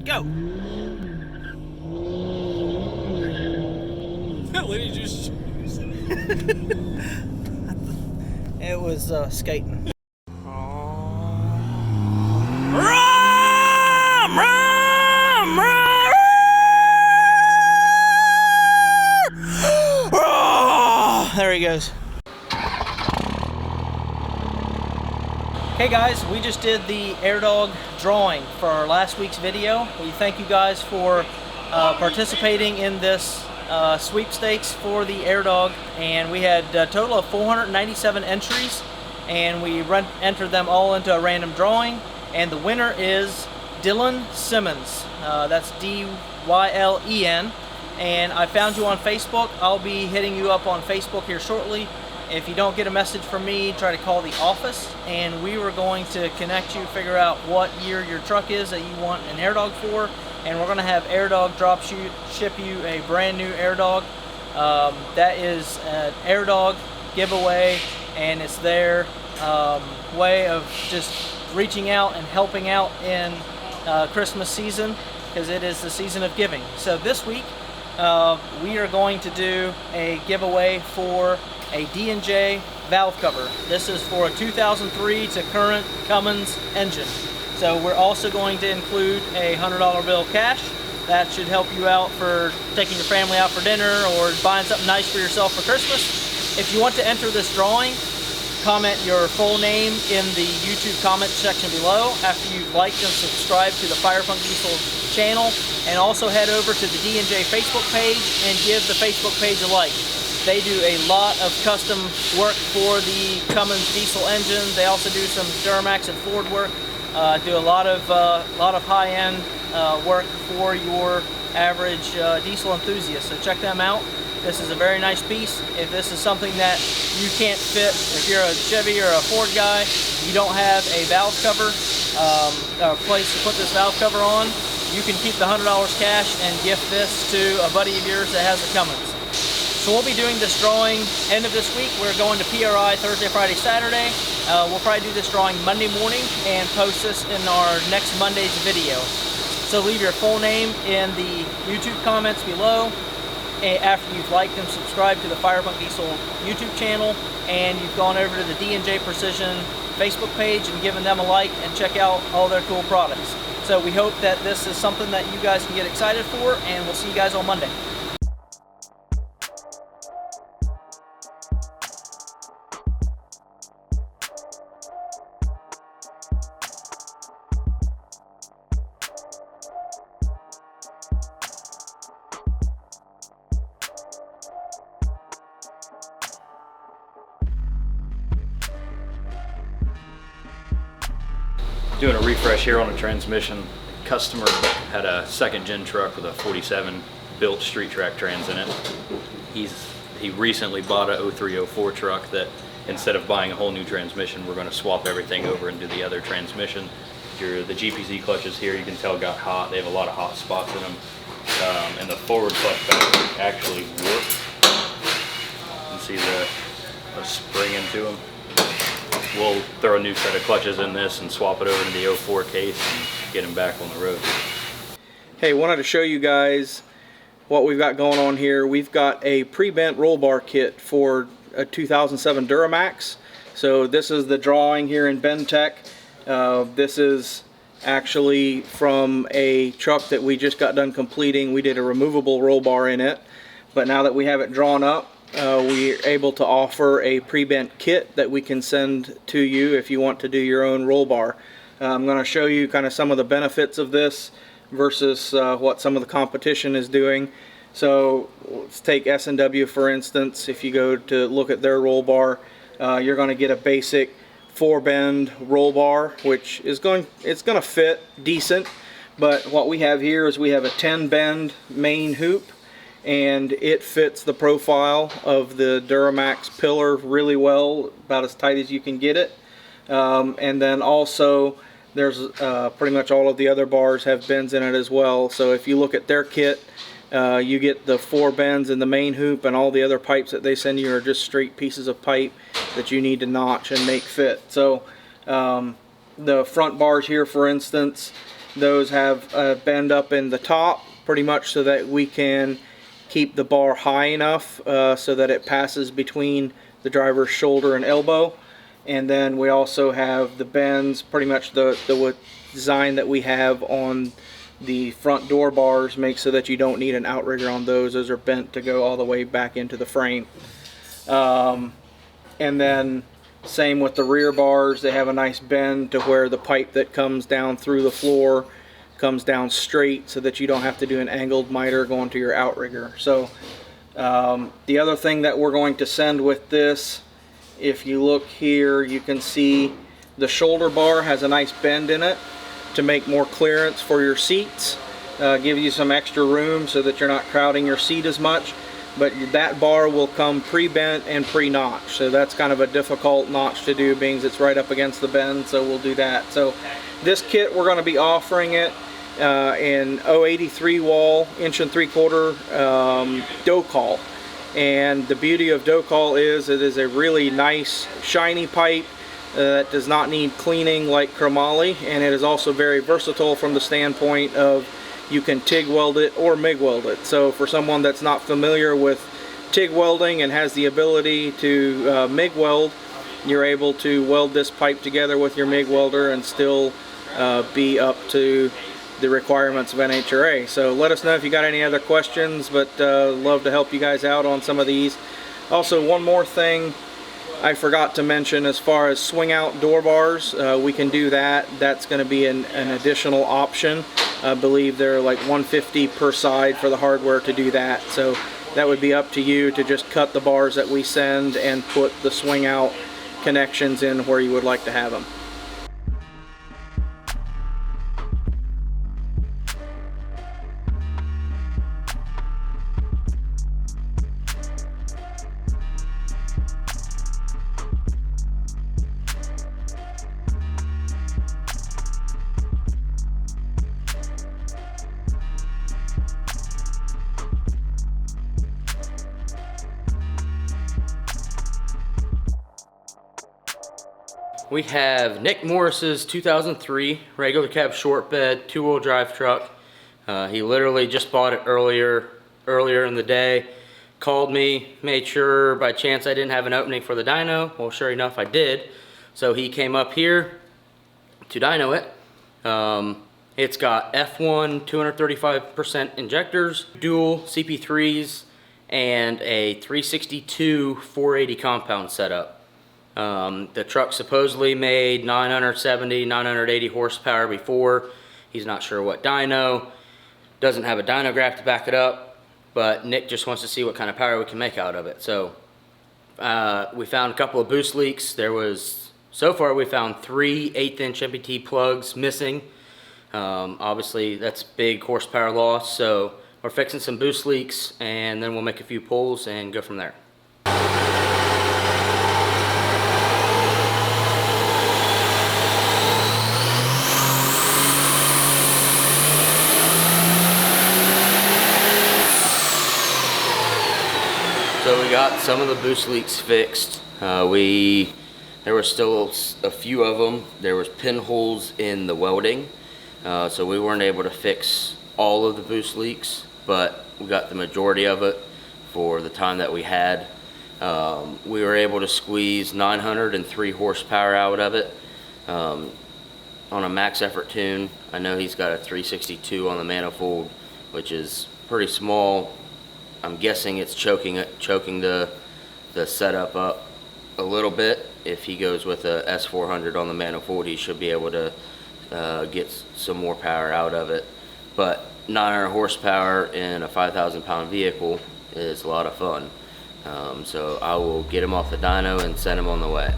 Go! Lenny just It was skating. There he goes. Hey guys, we just did the air dog drawing for our last week's video. We thank you guys for participating in this sweepstakes for the air dog, and we had a total of 497 entries, and we entered them all into a random drawing, and the winner is Dylan Simmons. That's D-Y-L-E-N, and I found you on Facebook. I'll be hitting you up on Facebook here shortly. If you don't get a message from me, try to call the office, and we were going to connect you, figure out what year your truck is that you want an air dog for, and we're going to have Air Dog drop ship you a brand new air dog. That is an air dog giveaway, and it's their way of just reaching out and helping out in Christmas season, because it is the season of giving. So this week we are going to do a giveaway for a D&J valve cover. This is for a 2003 to current Cummins engine. So we're also going to include a $100 bill cash. That should help you out for taking your family out for dinner or buying something nice for yourself for Christmas. If you want to enter this drawing, comment your full name in the YouTube comment section below after you've liked and subscribed to the Firepunk Diesel channel, and also head over to the D&J Facebook page and give the Facebook page a like. They do a lot of custom work for the Cummins diesel engine. They also do some Duramax and Ford work. Do a lot of high-end work for your average diesel enthusiast. So check them out. This is a very nice piece. If this is something that you can't fit, if you're a Chevy or a Ford guy, you don't have a valve cover, a place to put this valve cover on, you can keep the $100 cash and gift this to a buddy of yours that has a Cummins. So we'll be doing this drawing end of this week. We're going to PRI Thursday, Friday, Saturday. We'll probably do this drawing Monday morning and post this in our next Monday's video. So leave your full name in the YouTube comments below after you've liked and subscribed to the Firepunk Diesel YouTube channel, and you've gone over to the D&J Precision Facebook page and given them a like and check out all their cool products. So we hope that this is something that you guys can get excited for, and we'll see you guys on Monday. Doing a refresh here on the transmission. Customer had a second gen truck with a 47 built street track trans in it. He recently bought a 0304 truck that instead of buying a whole new transmission, we're going to swap everything over and do the other transmission. The GPZ clutches here, you can tell, got hot. They have a lot of hot spots in them. And the forward clutch back actually warped. You can see the spring into them. We'll throw a new set of clutches in this and swap it over to the 04 case and get them back on the road. Hey, wanted to show you guys what we've got going on here. We've got a pre-bent roll bar kit for a 2007 Duramax. So this is the drawing here in Bentech. This is actually from a truck that we just got done completing. We did a removable roll bar in it, but now that we have it drawn up, we're able to offer a pre-bent kit that we can send to you if you want to do your own roll bar. I'm going to show you kind of some of the benefits of this versus what some of the competition is doing. So let's take S&W for instance. If you go to look at their roll bar, you're going to get a basic 4-bend roll bar, which is it's going to fit decent. But what we have here is we have a 10-bend main hoop, and it fits the profile of the Duramax pillar really well, about as tight as you can get it. And then also there's pretty much all of the other bars have bends in it as well. So if you look at their kit, you get the 4 bends in the main hoop, and all the other pipes that they send you are just straight pieces of pipe that you need to notch and make fit. So the front bars here, for instance, those have a bend up in the top, pretty much so that we can keep the bar high enough so that it passes between the driver's shoulder and elbow. And then we also have the bends, pretty much the design that we have on the front door bars makes so that you don't need an outrigger on those. Those are bent to go all the way back into the frame. And then same with the rear bars, they have a nice bend to where the pipe that comes down through the floor comes down straight so that you don't have to do an angled miter going to your outrigger. So the other thing that we're going to send with this, if you look here, you can see the shoulder bar has a nice bend in it to make more clearance for your seats, give you some extra room so that you're not crowding your seat as much. But that bar will come pre-bent and pre-notched, so that's kind of a difficult notch to do, being it's right up against the bend, so we'll do that. So this kit, we're going to be offering it in 083 wall, 1 3/4 dough call. And the beauty of dough call is it is a really nice shiny pipe that does not need cleaning like chromoly, and it is also very versatile from the standpoint of you can TIG weld it or MIG weld it. So for someone that's not familiar with TIG welding and has the ability to MIG weld, you're able to weld this pipe together with your MIG welder and still be up to the requirements of NHRA. So let us know if you got any other questions, but love to help you guys out on some of these. Also, one more thing I forgot to mention, as far as swing out door bars, we can do that. That's going to be an additional option. I believe they're like $150 per side for the hardware to do that. So that would be up to you to just cut the bars that we send and put the swing out connections in where you would like to have them. We have Nick Morris's 2003 regular cab short bed 2-wheel drive truck. He literally just bought it earlier in the day. Called me, made sure by chance I didn't have an opening for the dyno. Well, sure enough, I did. So he came up here to dyno it. It's got F1 235% injectors, dual CP3s, and a 362 480 compound setup. The truck supposedly made 970, 980 horsepower before. He's not sure what dyno. Doesn't have a dyno graph to back it up, but Nick just wants to see what kind of power we can make out of it. So we found a couple of boost leaks. So far we found 3 1/8" MPT plugs missing. Obviously that's big horsepower loss, so we're fixing some boost leaks and then we'll make a few pulls and go from there. So we got some of the boost leaks fixed. There were still a few of them. There was pinholes in the welding, so we weren't able to fix all of the boost leaks, but we got the majority of it for the time that we had. We were able to squeeze 903 horsepower out of it on a max effort tune. I know he's got a 362 on the manifold, which is pretty small. I'm guessing it's choking the setup up a little bit. If he goes with a S400 on the manifold, he should be able to get some more power out of it. But 900 horsepower in a 5,000 pound vehicle is a lot of fun. So I will get him off the dyno and send him on the way.